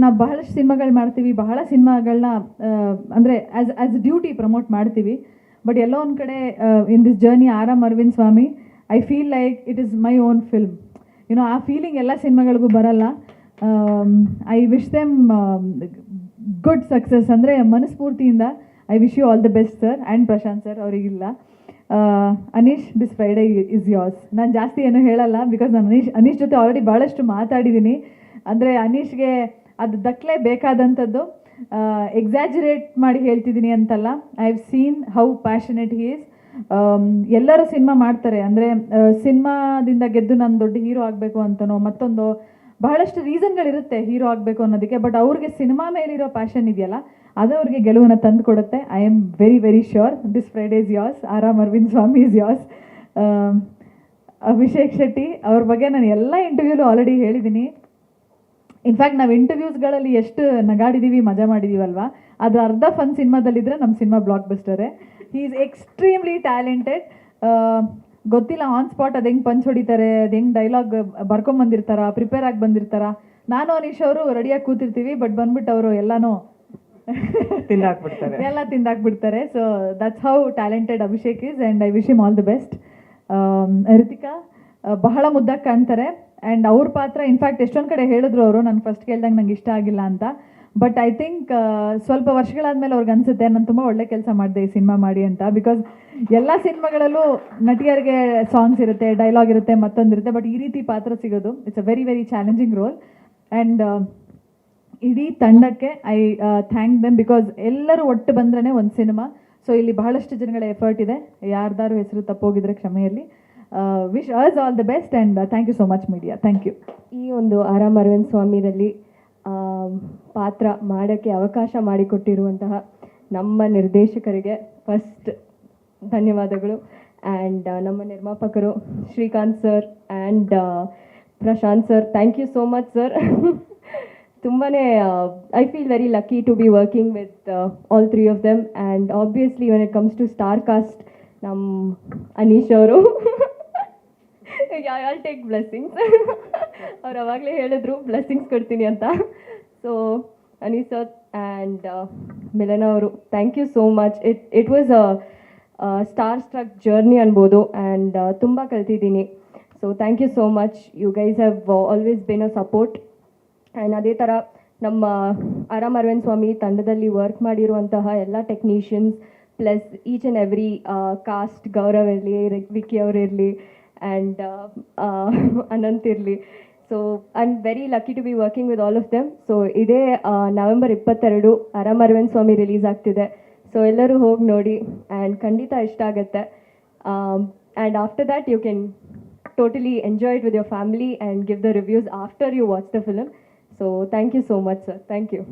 ನಾವು ಬಹಳಷ್ಟು ಸಿನಿಮಾಗಳು ಮಾಡ್ತೀವಿ, ಬಹಳ ಸಿನಿಮಾಗಳನ್ನ ಅಂದರೆ ಆ್ಯಸ್ ಡ್ಯೂಟಿ ಪ್ರಮೋಟ್ ಮಾಡ್ತೀವಿ. ಬಟ್ ಎಲ್ಲೋ ಒಂದು ಕಡೆ in this journey R Aravind Swami, I feel like it is my own film. ಆ ಫೀಲಿಂಗ್ ಎಲ್ಲ ಸಿನಿಮಾಗಳಿಗೂ ಬರಲ್ಲ. I wish them good success. ಅಂದರೆ ಮನಸ್ಫೂರ್ತಿಯಿಂದ I wish you all the best sir and Prashanth sir ಅವರಿಗಿಲ್ಲ. Anish, this Friday is yours. ನಾನು ಜಾಸ್ತಿ ಏನೂ ಹೇಳಲ್ಲ, ಬಿಕಾಸ್ ನಾನು ಅನೀಶ್ ಜೊತೆ ಆಲ್ರೆಡಿ ಭಾಳಷ್ಟು ಮಾತಾಡಿದ್ದೀನಿ. ಅಂದರೆ ಅನೀಶ್ಗೆ ಅದು ದಕ್ಕಲೇಬೇಕಾದಂಥದ್ದು. ಎಕ್ಸಾಜರೇಟ್ ಮಾಡಿ ಹೇಳ್ತಿದ್ದೀನಿ ಅಂತಲ್ಲ. I have seen how passionate he is. ಎಲ್ಲರೂ ಸಿನಿಮಾ ಮಾಡ್ತಾರೆ, ಅಂದರೆ ಸಿನಿಮಾದಿಂದ ಗೆದ್ದು ನಾನು ದೊಡ್ಡ ಹೀರೋ ಆಗಬೇಕು ಅಂತನೋ ಮತ್ತೊಂದು ಬಹಳಷ್ಟು ರೀಸನ್ಗಳಿರುತ್ತೆ ಹೀರೋ ಆಗಬೇಕು ಅನ್ನೋದಕ್ಕೆ. ಬಟ್ ಅವ್ರಿಗೆ ಸಿನಿಮಾ ಮೇಲಿರೋ ಪ್ಯಾಷನ್ ಇದೆಯಲ್ಲ, ಅದು ಅವ್ರಿಗೆ ಗೆಲುವನ್ನು ತಂದು ಕೊಡುತ್ತೆ. I am very very sure this Friday is yours. R Aravind Swami is yours. Abhishek Shetty ಅವ್ರ ಬಗ್ಗೆ ನಾನು ಎಲ್ಲ ಇಂಟರ್ವ್ಯೂಲು ಆಲ್ರೆಡಿ ಹೇಳಿದ್ದೀನಿ. ಇನ್ಫ್ಯಾಕ್ಟ್ ನಾವು ಇಂಟರ್ವ್ಯೂಸ್ಗಳಲ್ಲಿ ಎಷ್ಟು ನಗಾಡಿದ್ದೀವಿ, ಮಜಾ ಮಾಡಿದ್ದೀವಲ್ವಾ, ಅದು ಅರ್ಧ ಫನ್ ಸಿನಿಮಾದಲ್ಲಿದ್ದರೆ ನಮ್ಮ ಸಿನಿಮಾ ಬ್ಲಾಕ್ ಬಸ್ಟರೇ. He is extremely talented. ಗೊತ್ತಿಲ್ಲ ಆನ್ ಸ್ಪಾಟ್ ಅದು ಹೆಂಗೆ ಪಂಚ್ ಹೊಡಿತಾರೆ, ಅದು ಹೆಂಗೆ ಡೈಲಾಗ್ ಬರ್ಕೊಂಬಂದಿರ್ತಾರ, ಪ್ರಿಪೇರ್ ಆಗಿ ಬಂದಿರ್ತಾರ. ನಾನು ಅನೀಶ್ ಅವರು ರೆಡಿಯಾಗಿ ಕೂತಿರ್ತೀವಿ, ಬಟ್ ಬಂದ್ಬಿಟ್ಟು ಅವರು ಎಲ್ಲನೂ ಎಲ್ಲ ತಿಂದಾಕ್ಬಿಡ್ತಾರೆ. So that's how talented Abhishek is, and I wish him all the best. Ritika ಬಹಳ ಮುದ್ದಾಗಿ ಕಾಣ್ತಾರೆ. ಆ್ಯಂಡ್ ಅವ್ರ ಪಾತ್ರ ಇನ್ಫ್ಯಾಕ್ಟ್ ಎಷ್ಟೊಂದು ಕಡೆ ಹೇಳಿದ್ರು ಅವರು, ನಾನು ಫಸ್ಟ್ ಕೇಳ್ದಂಗೆ ನಂಗೆ ಇಷ್ಟ ಆಗಿಲ್ಲ ಅಂತ. ಬಟ್ ಐ ಥಿಂಕ್ ಸ್ವಲ್ಪ ವರ್ಷಗಳಾದಮೇಲೆ ಅವ್ರಿಗೆ ಅನಿಸುತ್ತೆ ನಾನು ತುಂಬ ಒಳ್ಳೆ ಕೆಲಸ ಮಾಡಿದೆ ಈ ಸಿನಿಮಾ ಮಾಡಿ ಅಂತ. ಬಿಕಾಸ್ ಎಲ್ಲ ಸಿನಿಮಾಗಳಲ್ಲೂ ನಟಿಯರಿಗೆ ಸಾಂಗ್ಸ್ ಇರುತ್ತೆ, ಡೈಲಾಗ್ ಇರುತ್ತೆ, ಮತ್ತೊಂದಿರುತ್ತೆ. ಬಟ್ ಈ ರೀತಿ ಪಾತ್ರ ಸಿಗೋದು it's a very very challenging role. And ಇಡೀ ತಂಡಕ್ಕೆ ಐ ಥ್ಯಾಂಕ್ ದೆಮ್, ಬಿಕಾಸ್ ಎಲ್ಲರೂ ಒಟ್ಟು ಬಂದ್ರೇ ಒಂದು ಸಿನಿಮಾ. ಸೊ ಇಲ್ಲಿ ಬಹಳಷ್ಟು ಜನಗಳ ಎಫರ್ಟ್ ಇದೆ. ಯಾರ್ದಾರು ಹೆಸರು ತಪ್ಪೋಗಿದ್ರೆ ಕ್ಷಮೆಯಲ್ಲಿ. Wish us all the best and thank you so much media. Thank you. ಈ ಒಂದು ಆರ್ ಅರವಿಂದ್ ಸ್ವಾಮಿದಲ್ಲಿ ಪಾತ್ರ ಮಾಡೋಕ್ಕೆ ಅವಕಾಶ ಮಾಡಿಕೊಟ್ಟಿರುವಂತಹ ನಮ್ಮ ನಿರ್ದೇಶಕರಿಗೆ ಫಸ್ಟ್ ಧನ್ಯವಾದಗಳು. ಆ್ಯಂಡ್ ನಮ್ಮ ನಿರ್ಮಾಪಕರು Srikanth sir and Prashanth sir, thank you so much sir. ತುಂಬಾ I feel very lucky to be working with all three of them. And obviously when it comes to star cast, ನಮ್ಮ ಅನೀಶ್ ಅವರು ಐಲ್ ಟೇಕ್ ಬ್ಲೆಸ್ಸಿಂಗ್ಸ್. ಅವ್ರು ಅವಾಗಲೇ ಹೇಳಿದ್ರು blessings ಕೊಡ್ತೀನಿ ಅಂತ. So Anish sir and Milana ಅವರು, thank you so much. It was a star struck journey ಅನ್ಬೋದು. And ತುಂಬ ಕಲ್ತಿದ್ದೀನಿ. So thank you so much. You guys have always been a support. And ಅದೇ ಥರ ನಮ್ಮ ಆರ್ ಅರವಿಂದ್ ಸ್ವಾಮಿ ತಂಡದಲ್ಲಿ ವರ್ಕ್ ಮಾಡಿರುವಂತಹ ಎಲ್ಲ technicians plus each and every cast, Gaurav ಇರಲಿ, ವಿಕ್ಕಿ ಅವರಿರಲಿ, ಆ್ಯಂಡ್ ಅನಂತ್ ಇರಲಿ. So I am very lucky to be working with all of them. So ಇದೇ November 22 R Aravind Swamy release ಆಗ್ತಿದೆ. ಸೊ ಎಲ್ಲರೂ ಹೋಗಿ ನೋಡಿ, ಆ್ಯಂಡ್ ಖಂಡಿತ ಇಷ್ಟ ಆಗುತ್ತೆ. And after that you can totally enjoy it with your family and give the reviews after you watch the film. So thank you so much sir. Thank you.